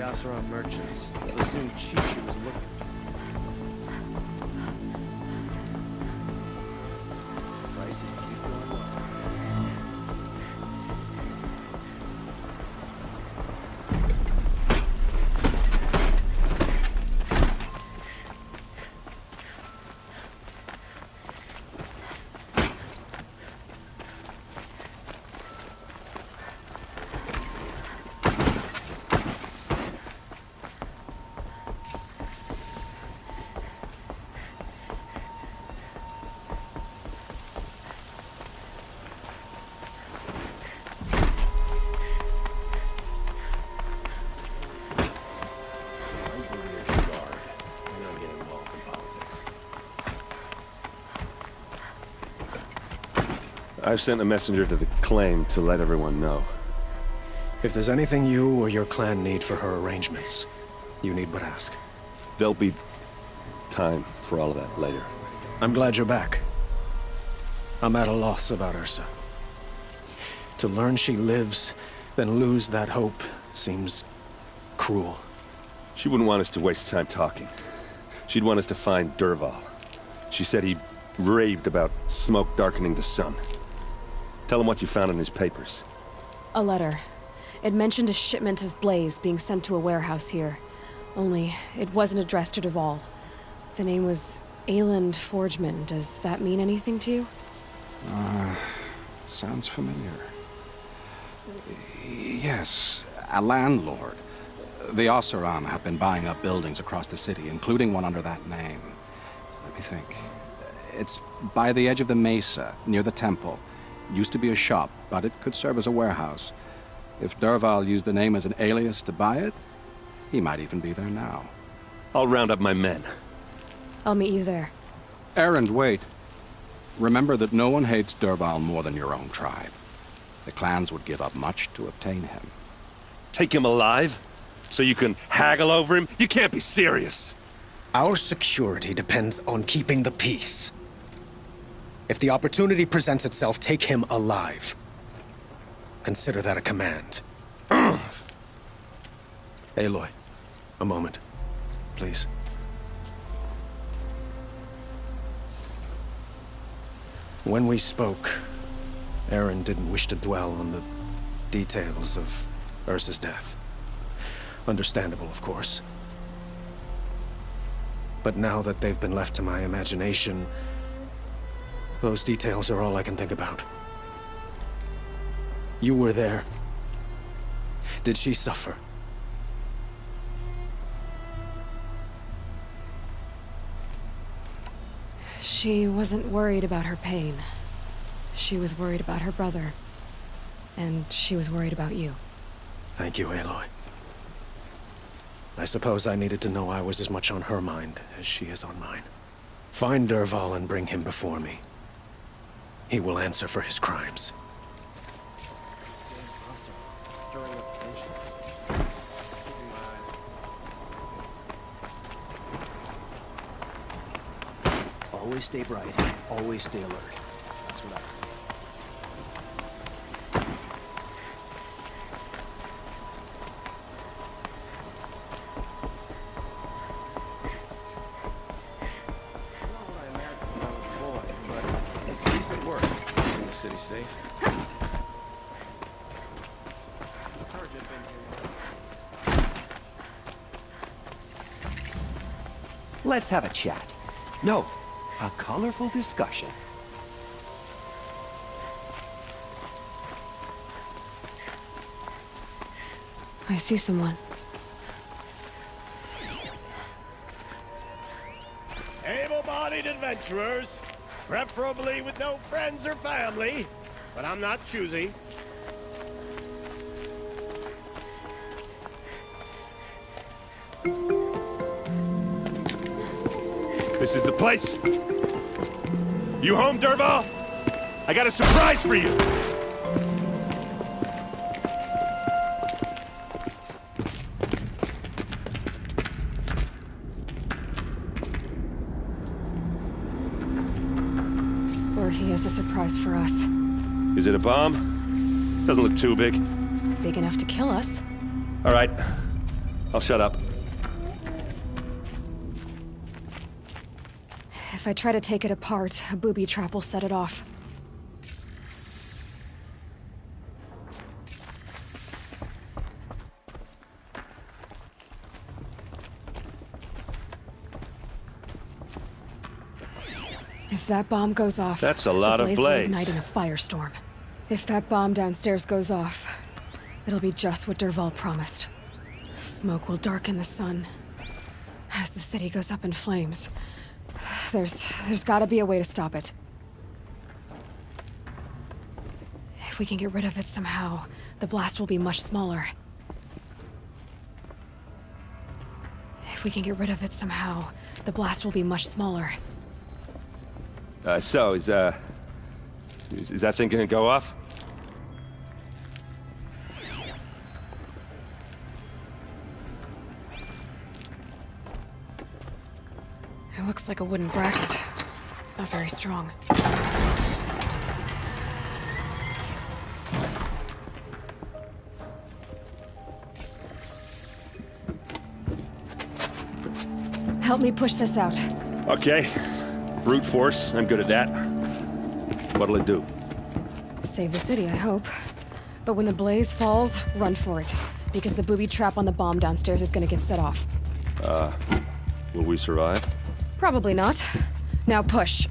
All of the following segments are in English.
Oseram merchants. They'll assume Chi-Chu was looking. Prices keep going up. I've sent a messenger to the claim to let everyone know. If there's anything you or your clan need for her arrangements, you need but ask. There'll be time for all of that later. I'm glad you're back. I'm at a loss about Ursa. To learn she lives, then lose that hope, seems cruel. She wouldn't want us to waste time talking. She'd want us to find Dervahl. She said he raved about smoke darkening the sun. Tell him what you found in his papers. A letter. It mentioned a shipment of blaze being sent to a warehouse here. Only, it wasn't addressed to Dervahl. The name was Ayland Forgeman. Does that mean anything to you? Sounds familiar. Yes, a landlord. The Oseram have been buying up buildings across the city, including one under that name. Let me think. It's by the edge of the mesa, near the temple. Used to be a shop, but it could serve as a warehouse. If Dervahl used the name as an alias to buy it, he might even be there now. I'll round up my men. I'll meet you there. Erend, wait. Remember that no one hates Dervahl more than your own tribe. The clans would give up much to obtain him. Take him alive? So you can haggle over him? You can't be serious! Our security depends on keeping the peace. If the opportunity presents itself, take him alive. Consider that a command. Aloy, a moment, please. When we spoke, Erend didn't wish to dwell on the details of Ursa's death. Understandable, of course. But now that they've been left to my imagination, those details are all I can think about. You were there. Did she suffer? She wasn't worried about her pain. She was worried about her brother. And she was worried about you. Thank you, Aloy. I suppose I needed to know I was as much on her mind as she is on mine. Find Dervahl and bring him before me. He will answer for his crimes. Stirring up tensions. Keeping my eyes. Always stay bright. Always stay alert. That's what I say. It's not what I imagined when I was a boy, but it's decent work. Keeping the city safe. Sergeant been here. Let's have a chat. No, a colorful discussion. I see someone. Able-bodied adventurers, preferably with no friends or family, but I'm not choosy. This is the place! You home, Dervahl? I got a surprise for you! Or he has a surprise for us. Is it a bomb? Doesn't look too big. Big enough to kill us. All right. I'll shut up. If I try to take it apart, a booby trap will set it off. If that bomb goes off, That's a lot the of blaze will blaze. ignite in a firestorm. If that bomb downstairs goes off, it'll be just what Dervahl promised. Smoke will darken the sun as the city goes up in flames. There's gotta be a way to stop it. If we can get rid of it somehow, the blast will be much smaller. If we can get rid of it somehow, the blast will be much smaller. So, is that thing gonna go off? It looks like a wooden bracket. Not very strong. Help me push this out. Okay. Brute force, I'm good at that. What'll it do? Save the city, I hope. But when the blaze falls, run for it. Because the booby trap on the bomb downstairs is gonna get set off. Will we survive? Probably not. Now push.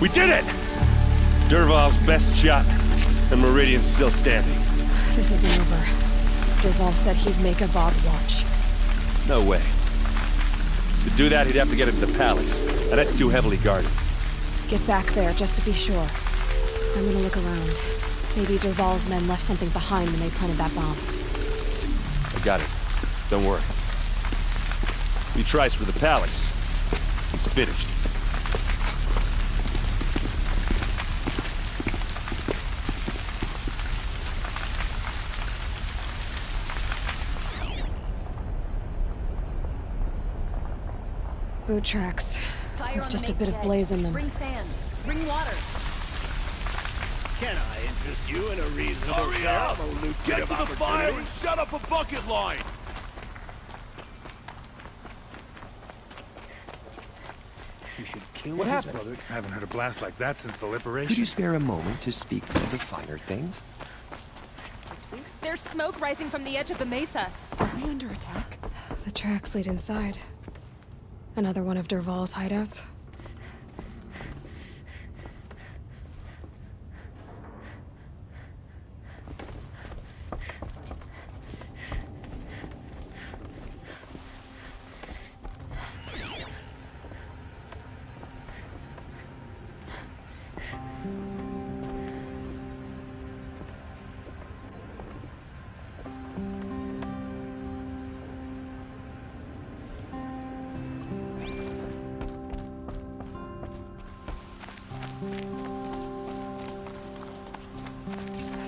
We did it! Dervahl's best shot, and Meridian's still standing. This isn't over. Dervahl said he'd make a Vought watch. No way. To do that, he'd have to get into the palace, and that's too heavily guarded. Get back there, just to be sure. I'm gonna look around. Maybe Dervahl's men left something behind when they planted that bomb. I got it. Don't worry. He tries for the palace. He's finished. Boot tracks. It's just a bit of blaze in them. Bring sand. Bring water. Can I interest you in a reasonable Hurry share up! of a lucrative Get to the fire opportunity? and set up a bucket line! You should kill What his happened? brother. I haven't heard a blast like that since the Could you liberation. spare a moment to speak of the finer things? There's smoke rising from the edge of the mesa. Are we under attack? The tracks lead inside. Another one of Dervahl's hideouts.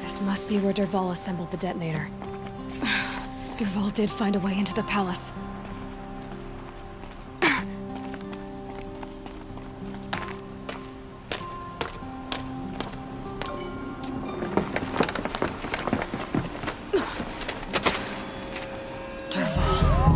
This must be where Dervahl assembled the detonator. Dervahl did find a way into the palace. Dervahl.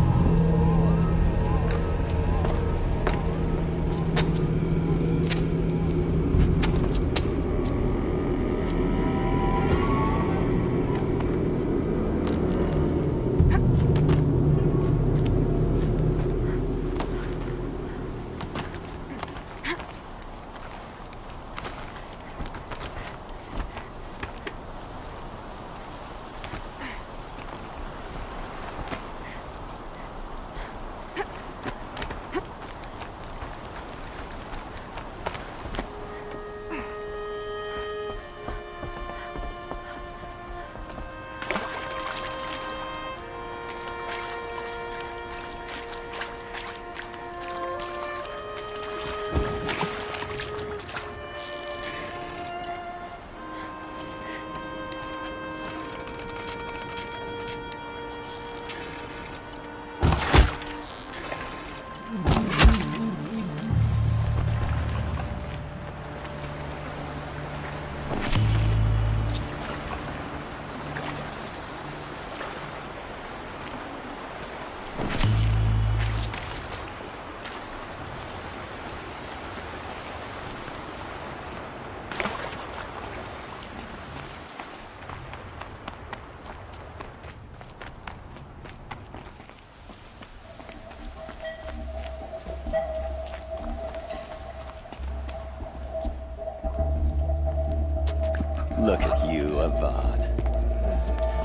Look at you, Avad.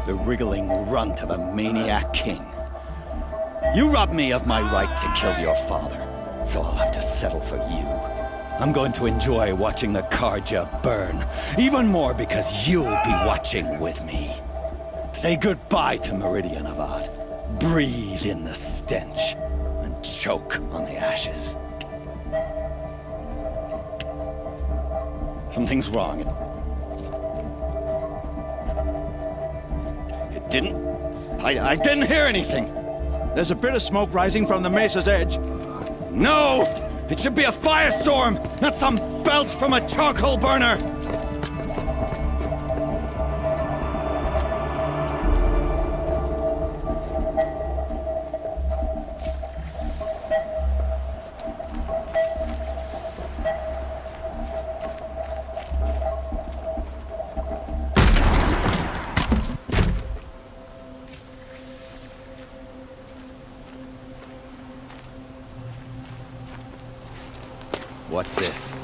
The wriggling runt of a maniac king. You robbed me of my right to kill your father, so I'll have to settle for you. I'm going to enjoy watching the Carja burn, even more because you'll be watching with me. Say goodbye to Meridian, Avad. Breathe in the stench, and choke on the ashes. Something's wrong. It didn't... I didn't hear anything. There's a bit of smoke rising from the mesa's edge. No! It should be a firestorm, not some belch from a charcoal burner! What's this?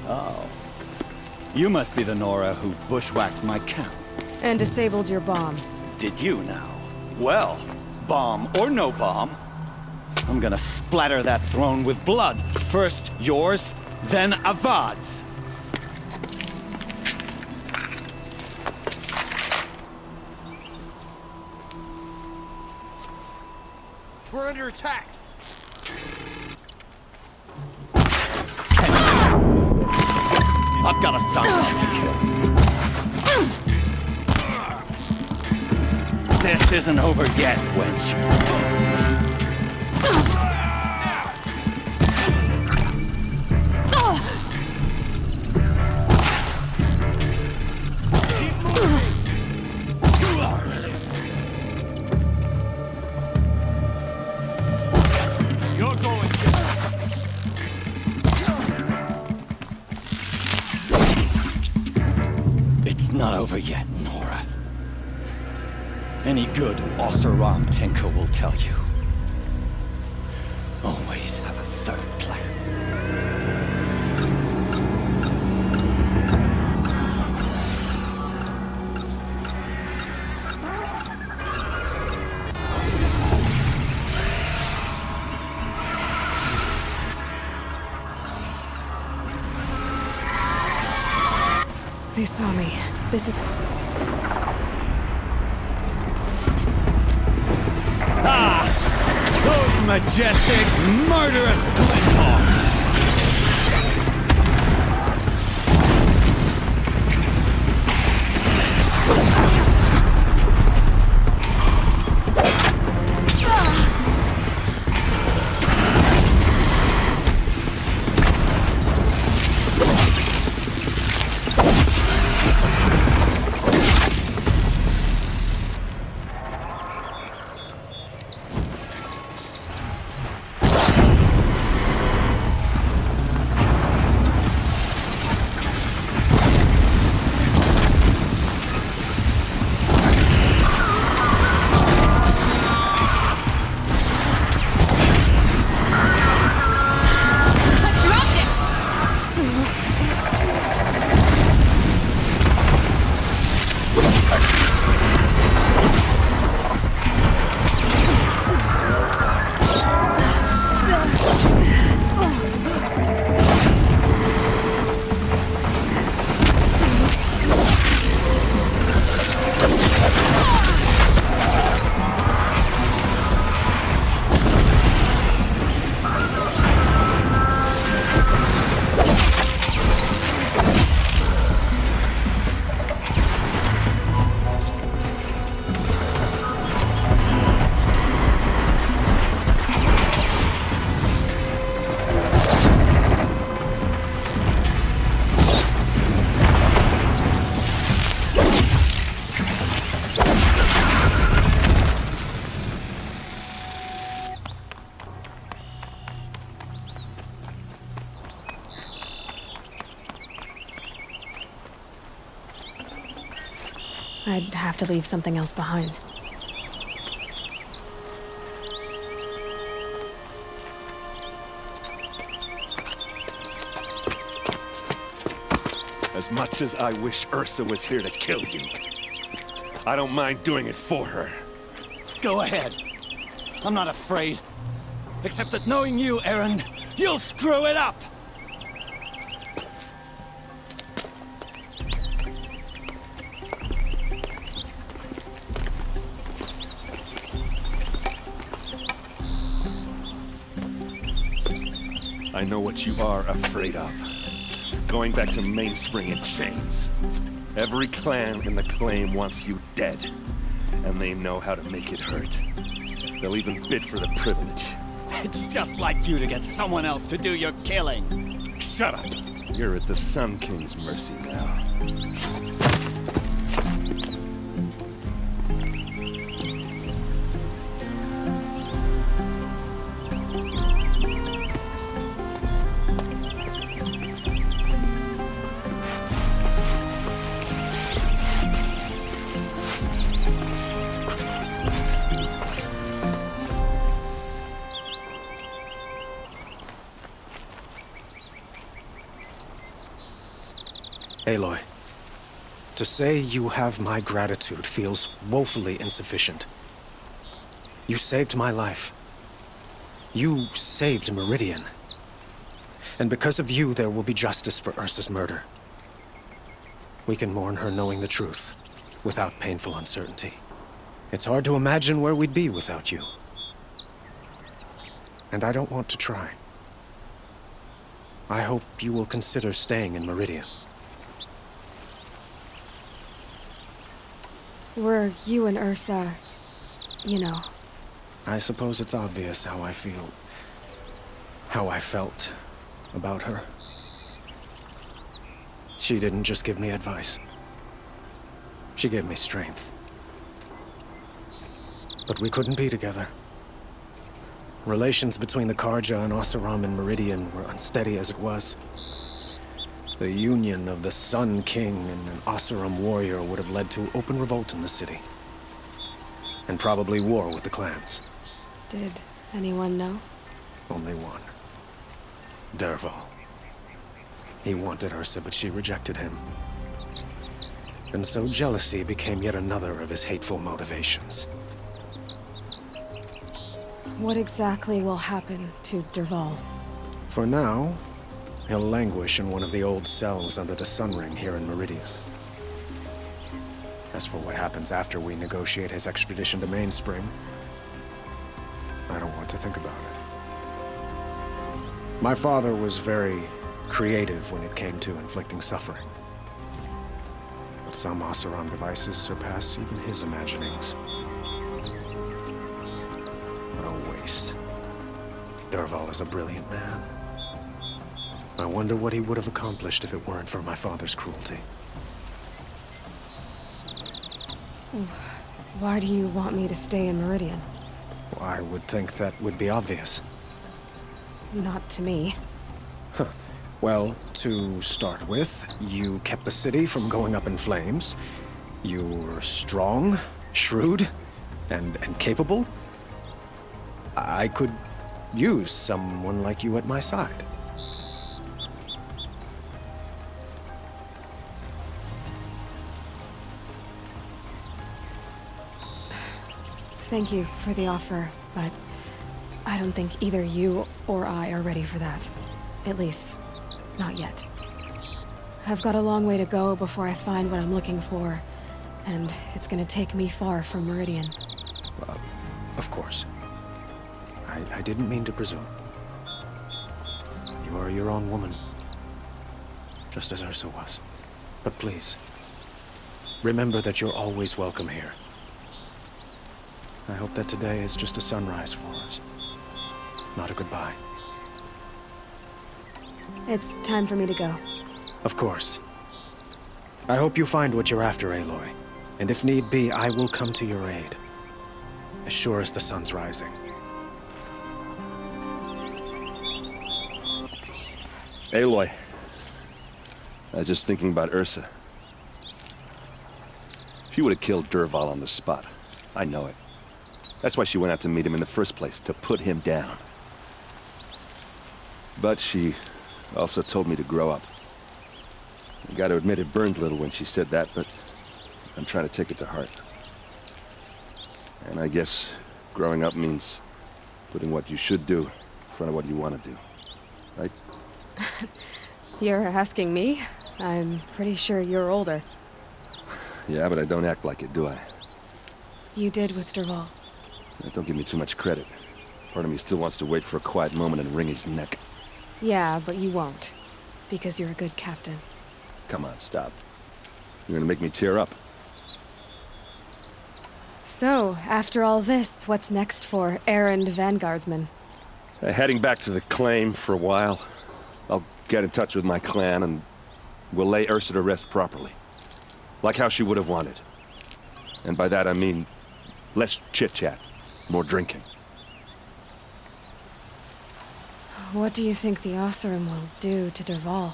Oh. You must be the Nora who bushwhacked my camp. And disabled your bomb. Did you now? Well, bomb or no bomb, I'm gonna splatter that throne with blood. First yours, then Avad's. We're under attack. I've got a son to kill. This isn't over yet, wench. You're going to... It's not over yet, Nora. Any good Oseram tinker will tell you. Always have a third plan. They saw me. This is... Ah! Those majestic, murderous Glinthawks! I'd have to leave something else behind. As much as I wish Ursa was here to kill you, I don't mind doing it for her. Go ahead. I'm not afraid. Except that knowing you, Erend, you'll screw it up! I know what you are afraid of. Going back to Mainspring in chains. Every clan in the claim wants you dead. And they know how to make it hurt. They'll even bid for the privilege. It's just like you to get someone else to do your killing. Shut up! You're at the Sun King's mercy now. Aloy, to say you have my gratitude feels woefully insufficient. You saved my life. You saved Meridian. And because of you, there will be justice for Ursa's murder. We can mourn her knowing the truth, without painful uncertainty. It's hard to imagine where we'd be without you. And I don't want to try. I hope you will consider staying in Meridian. Were you and Ursa, you know? I suppose it's obvious how I feel. How I felt about her. She didn't just give me advice. She gave me strength. But we couldn't be together. Relations between the Carja and Oseram and Meridian were unsteady as it was. The union of the Sun King and an Oseram warrior would have led to open revolt in the city. And probably war with the clans. Did anyone know? Only one. Dervahl. He wanted Ursa, but she rejected him. And so jealousy became yet another of his hateful motivations. What exactly will happen to Dervahl? For now, he'll languish in one of the old cells under the Sun Ring here in Meridian. As for what happens after we negotiate his extradition to Mainspring, I don't want to think about it. My father was very creative when it came to inflicting suffering. But some Oseram devices surpass even his imaginings. What a waste. Dervahl is a brilliant man. I wonder what he would have accomplished if it weren't for my father's cruelty. Why do you want me to stay in Meridian? I would think that would be obvious. Not to me. Well, to start with, you kept the city from going up in flames. You were strong, shrewd, and capable. I could use someone like you at my side. Thank you for the offer, but I don't think either you or I are ready for that. At least, not yet. I've got a long way to go before I find what I'm looking for, and it's gonna take me far from Meridian. Of course. I didn't mean to presume. You are your own woman, just as Ursa was. But please, remember that you're always welcome here. I hope that today is just a sunrise for us, not a goodbye. It's time for me to go. Of course. I hope you find what you're after, Aloy. And if need be, I will come to your aid. As sure as the sun's rising. Aloy. I was just thinking about Ursa. She would have killed Dervahl on the spot. I know it. That's why she went out to meet him in the first place, to put him down. But she also told me to grow up. I gotta admit it burned a little when she said that, but I'm trying to take it to heart. And I guess growing up means putting what you should do in front of what you want to do. Right? You're asking me? I'm pretty sure you're older. Yeah, but I don't act like it, do I? You did with Dervahl. Don't give me too much credit. Part of me still wants to wait for a quiet moment and wring his neck. Yeah, but you won't. Because you're a good captain. Come on, stop. You're gonna make me tear up. So, after all this, what's next for errand vanguardsman? Heading back to the claim for a while. I'll get in touch with my clan and we'll lay Ursa to rest properly. Like how she would have wanted. And by that I mean less chit-chat, more drinking. What do you think the Oseram will do to Dervahl?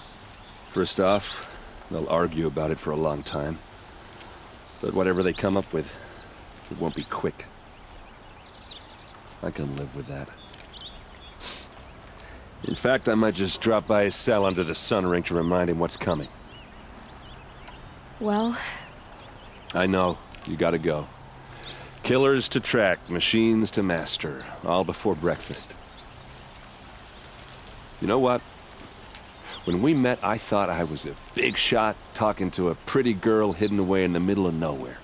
First off, they'll argue about it for a long time. But whatever they come up with, it won't be quick. I can live with that. In fact, I might just drop by his cell under the sun ring to remind him what's coming. Well, I know. You gotta go. Killers to track, machines to master. All before breakfast. You know what? When we met, I thought I was a big shot talking to a pretty girl hidden away in the middle of nowhere.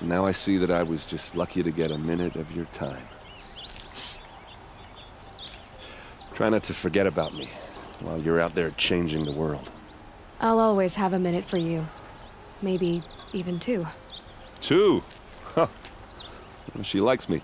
Now I see that I was just lucky to get a minute of your time. Try not to forget about me while you're out there changing the world. I'll always have a minute for you. Maybe even two. 2? Huh. Well, she likes me.